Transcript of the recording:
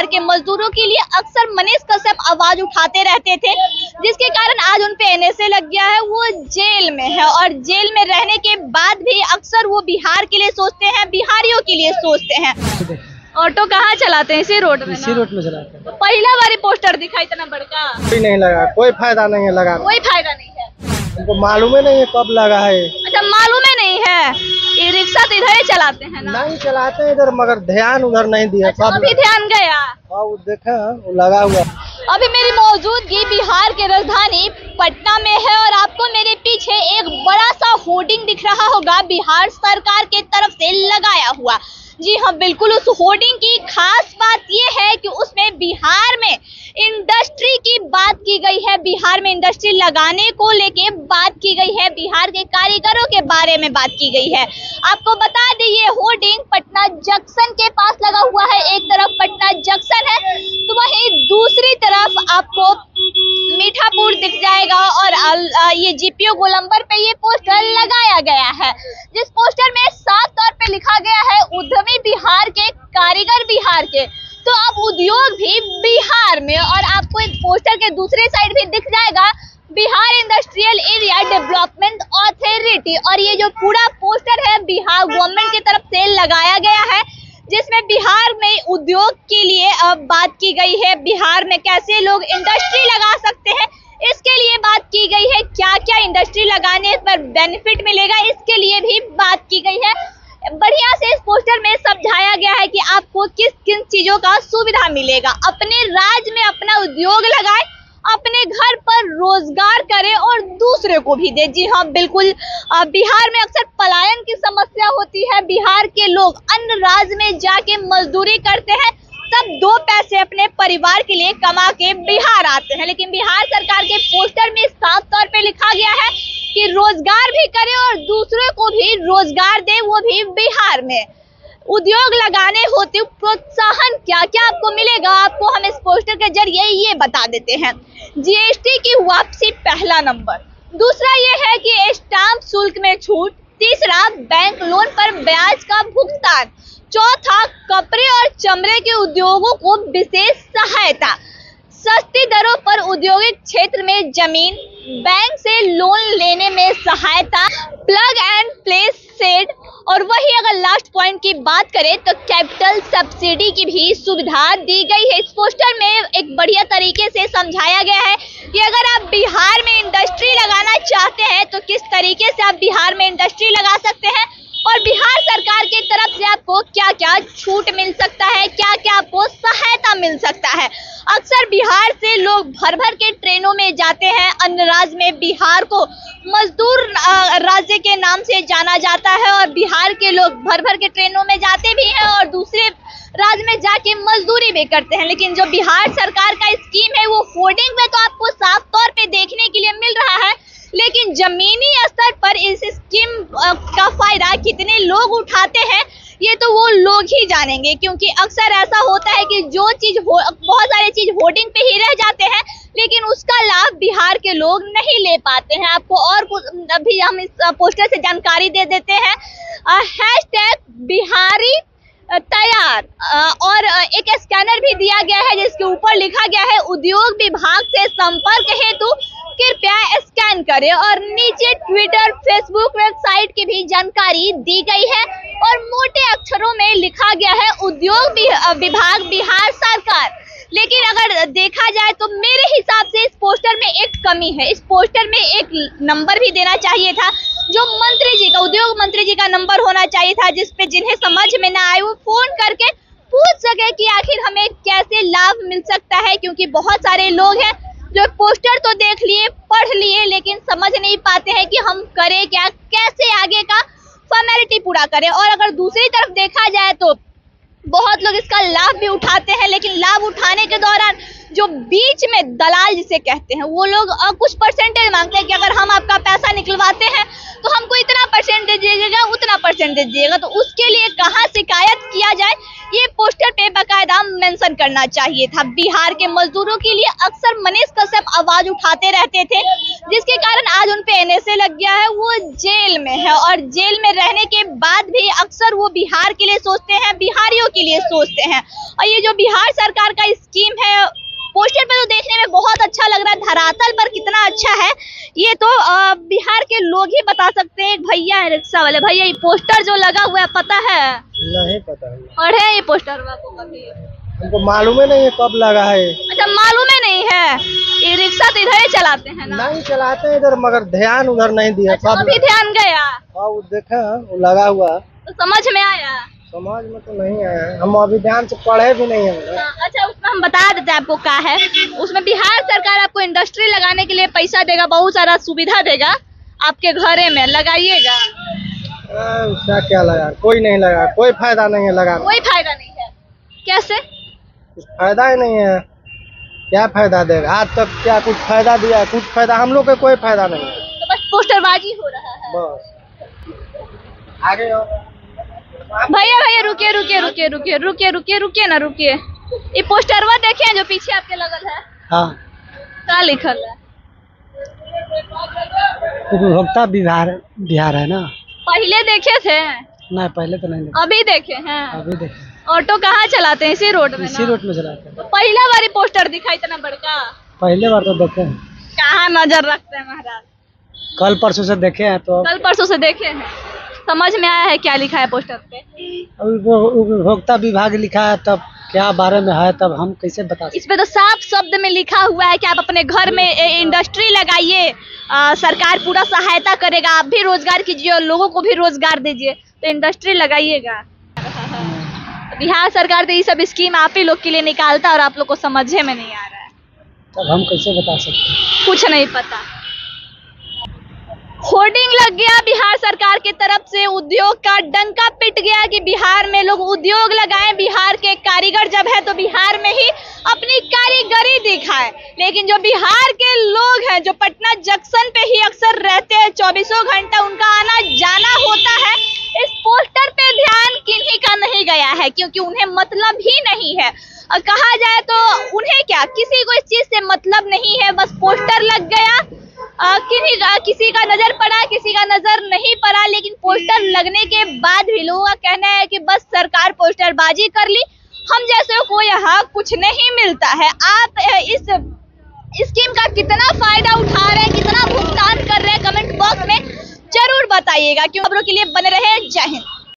बिहार के मजदूरों के लिए अक्सर मनीष कश्यप आवाज उठाते रहते थे, जिसके कारण आज उन पे एनएसए लग गया है। वो जेल में है और जेल में रहने के बाद भी अक्सर वो बिहार के लिए सोचते हैं, बिहारियों के लिए सोचते हैं। ऑटो कहाँ चलाते हैं? इसी रोड में? इसी रोड में चलाते हैं। तो पहला बारी पोस्टर दिखा इतना बड़का? कोई नहीं लगा, कोई फायदा नहीं है लगा, कोई फायदा नहीं है। हमको मालूम ही नहीं है कब लगा है। अच्छा, मालूम ही नहीं है। ये रिक्शा तो इधर ही चलाते हैं ना? नहीं चलाते इधर, मगर ध्यान उधर नहीं दिया। अच्छा, अभी ध्यान गया? हाँ, वो देखा वो लगा हुआ। अभी मेरी मौजूदगी बिहार के राजधानी पटना में है और आपको मेरे पीछे एक बड़ा सा होर्डिंग दिख रहा होगा बिहार सरकार के तरफ से लगाया हुआ। जी हाँ, बिल्कुल। उस होर्डिंग की खास बात यह है कि उसमें बिहार में इंडस्ट्री की बात की गई है, बिहार में इंडस्ट्री लगाने को लेके बात की गई है, बिहार के कारीगरों के बारे में बात की गई है। आपको बता दें ये होर्डिंग पटना जंक्शन के पास लगा हुआ है। एक तरफ पटना जंक्शन है तो वहीं दूसरी तरफ आपको मीठापुर दिख जाएगा और ये जीपीओ गोलंबर पे ये पोस्टर लगाया गया है, जिस पोस्टर में साफ तौर पे लिखा गया है उद्यमी बिहार के, कारीगर बिहार के। तो अब उद्योग भी बिहार में, और आपको इस पोस्टर के दूसरे साइड भी दिख जाएगा Bihar industrial area development authority. और ये जो पूरा पोस्टर है बिहार गवर्नमेंट की तरफ से लगाया गया है, जिसमें बिहार में उद्योग के लिए अब बात की गई है, बिहार में कैसे लोग इंडस्ट्री लगा सकते हैं इसके लिए बात की गई है, क्या क्या इंडस्ट्री लगाने पर बेनिफिट मिलेगा इसके लिए भी बात की गई है। बढ़िया से इस पोस्टर में समझाया गया है कि आपको किस किन चीजों का सुविधा मिलेगा। अपने राज्य में अपना उद्योग लगाए, अपने घर पर रोजगार करे और दूसरे को भी दे। जी हाँ, बिल्कुल। बिहार में अक्सर पलायन की समस्या होती है। बिहार के लोग अन्य राज्य में जाके मजदूरी करते हैं, तब दो पैसे अपने परिवार के लिए कमा के बिहार आते हैं। लेकिन बिहार सरकार के पोस्टर में साफ तौर पे लिखा गया है कि रोजगार भी करे और दूसरों को भी रोजगार दे, वो भी बिहार में। उद्योग लगाने होते प्रोत्साहन क्या क्या आपको मिलेगा, आपको हम इस पोस्टर के जरिए ये बता देते हैं। जीएसटी की वापसी पहला नंबर, दूसरा ये है कि स्टाम्प शुल्क में छूट, तीसरा बैंक लोन पर ब्याज का भुगतान, चौथा कपड़े और चमड़े के उद्योगों को विशेष सहायता, सस्ती दरों पर औद्योगिक क्षेत्र में जमीन, बैंक से लोन लेने में सहायता, प्लग एंड प्ले सेट, और वही अगर लास्ट पॉइंट की बात करें तो कैपिटल सब्सिडी की भी सुविधा दी गई है। इस पोस्टर में एक बढ़िया तरीके से समझाया गया है कि अगर आप बिहार में इंडस्ट्री लगाना चाहते हैं तो किस तरीके से आप बिहार में इंडस्ट्री लगा सकते हैं और बिहार सरकार की तरफ से आपको क्या क्या छूट मिल सकता है, क्या क्या आपको सहायता मिल सकता है। अक्सर बिहार से लोग भर भर के ट्रेनों में जाते हैं अन्य राज्य में। बिहार को मजदूर राज्य के नाम से जाना जाता है और बिहार के लोग भर भर के ट्रेनों में जाते भी हैं और दूसरे राज्य में जाके मजदूरी भी करते हैं। लेकिन जो बिहार सरकार का स्कीम है वो होर्डिंग में तो आपको साफ तौर पे देखने के लिए मिल रहा है, लेकिन जमीनी स्तर पर इस स्कीम का फायदा कितने लोग उठाते हैं ये तो वो लोग ही जानेंगे, क्योंकि अक्सर ऐसा होता है कि जो चीज बहुत सारी चीज होर्डिंग पे ही रह जाते हैं लेकिन उसका लाभ बिहार के लोग नहीं ले पाते हैं। आपको और कुछ अभी हम इस पोस्टर से जानकारी दे देते हैं। हैशटैग बिहारी तैयार और एक स्कैनर भी दिया गया है जिसके ऊपर लिखा गया है उद्योग विभाग से संपर्क हेतु कृपया स्कैन करें, और नीचे ट्विटर, फेसबुक, वेबसाइट की भी जानकारी दी गई है और मोटे अक्षरों में लिखा गया है उद्योग विभाग बिहार सरकार। लेकिन अगर देखा जाए तो मेरे हिसाब से इस पोस्टर में एक कमी है। इस पोस्टर में एक नंबर भी देना चाहिए था, जो मंत्री जी का, उद्योग मंत्री जी का नंबर होना चाहिए था, जिसपे जिन्हें समझ में ना आए वो फोन करके पूछ सके कि आखिर हमें कैसे लाभ मिल सकता है। क्योंकि बहुत सारे लोग हैं जो पोस्टर तो देख लिए, पढ़ लिए, लेकिन समझ नहीं पाते हैं कि हम करें क्या, कैसे आगे का फॉर्मेलिटी पूरा करें। और अगर दूसरी तरफ देखा जाए तो बहुत लोग इसका लाभ भी उठाते हैं, लेकिन लाभ उठाने के दौरान जो बीच में दलाल जिसे कहते हैं वो लोग कुछ परसेंटेज मांगते हैं कि अगर हम आपका पैसा निकलवाते हैं तो हमको इतना परसेंटेज दीजिएगा, उतना परसेंटेज दीजिएगा। तो उसके लिए कहाँ शिकायत किया जाए ये पोस्टर पे बाकायदा मेंशन मेंशन करना चाहिए था। बिहार के मजदूरों के लिए अक्सर मनीष कश्यप आवाज उठाते रहते थे, जिसके कारण आज उन पे एनएसए लग गया है। वो जेल में है और जेल में रहने के बाद भी अक्सर वो बिहार के लिए सोचते हैं, बिहारियों के लिए सोचते हैं। और ये जो बिहार सरकार का स्कीम है, पोस्टर पे तो देखने में बहुत अच्छा लग रहा है, धरातल पर कितना अच्छा है ये तो बिहार के लोग ही बता सकते हैं। एक भैया है रिक्शा वाले भैया, ये पोस्टर जो लगा हुआ है पता है? नहीं पता है। पढ़े ये पोस्टर आपको कभी? हमको मालूम ही नहीं है कब लगा है। अच्छा, मालूम ही नहीं है। ये रिक्शा तो इधर ही चलाते हैं ना? नहीं चलाते हैं इधर, मगर ध्यान उधर नहीं दिया। अच्छा, अभी ध्यान गया? वो देखे वो लगा हुआ, तो समझ में आया? समझ में तो नहीं आया, हम अभी ध्यान से पढ़े भी नहीं है। अच्छा, उसमें हम बता देते हैं आपको क्या है। उसमें बिहार सरकार आपको इंडस्ट्री लगाने के लिए पैसा देगा, बहुत सारा सुविधा देगा, आपके घरे में लगाइएगा। उसका क्या लगा? कोई नहीं लगा, कोई फायदा नहीं है लगाना। कोई फायदा नहीं है? कैसे? कुछ फायदा ही नहीं है, क्या फायदा देगा? आज तक क्या कुछ फायदा दिया? कुछ फायदा हम लोग का कोई फायदा नहीं है, तो बस पोस्टरबाजी हो रहा है बस। आगे भैया भैया रुकिए रुकिए रुकिए रुकिए रुकिए रुकिए रुकिए ना रुकिए। ये पोस्टरवा देखे हैं जो पीछे आपके लगल है? हाँ, क्या लिखल है? उपभोक्ता बिहार है ना। पहले देखे थे? नहीं, पहले तो नहीं। अभी देखे हैं? अभी देखे। ऑटो कहाँ चलाते हैं? इसी रोड में? इसी रोड में चलाते हैं। तो पहला बारी पोस्टर दिखा इतना बड़का? पहले बार तो देखे हैं। कहाँ नजर रखते हैं महाराज? कल परसों से देखे हैं। तो कल परसों से देखे हैं, समझ में आया है क्या लिखा है पोस्टर पे? उपभोक्ता विभाग लिखा है, तब क्या बारे में है तब हम कैसे बता सकते? इस पे तो साफ शब्द में लिखा हुआ है कि आप अपने घर में इंडस्ट्री लगाइए, सरकार पूरा सहायता करेगा, आप भी रोजगार कीजिए और लोगों को भी रोजगार दीजिए, तो इंडस्ट्री लगाइएगा। बिहार सरकार तो ये सब स्कीम आप ही लोग के लिए निकालता और आप लोग को समझे में नहीं आ रहा है, तब हम कैसे बता सकते? कुछ नहीं पता। होर्डिंग लग गया बिहार सरकार की तरफ से, उद्योग का डंका पिट गया कि बिहार में लोग उद्योग लगाएं, बिहार के कारीगर जब है तो बिहार में ही अपनी कारीगरी दिखाएं। लेकिन जो बिहार के लोग हैं, जो पटना जंक्शन पे ही अक्सर रहते हैं, 24 घंटा उनका आना जाना होता है, इस पोस्टर पे ध्यान किन्हीं का नहीं गया है, क्योंकि उन्हें मतलब ही नहीं है। और कहा जाए तो उन्हें क्या, किसी को इस चीज से मतलब नहीं है, बस पोस्टर लग गया, किसी का नजर पड़ा, किसी का नजर नहीं पड़ा, लेकिन पोस्टर लगने के बाद भी लोगों का कहना है कि बस सरकार पोस्टरबाजी कर ली, हम जैसे को यहाँ कुछ नहीं मिलता है। आप इस स्कीम का कितना फायदा उठा रहे हैं, कितना भुगतान कर रहे हैं, कमेंट बॉक्स में जरूर बताइएगा। क्यों खबरों के लिए बने रहे। जय हिंद।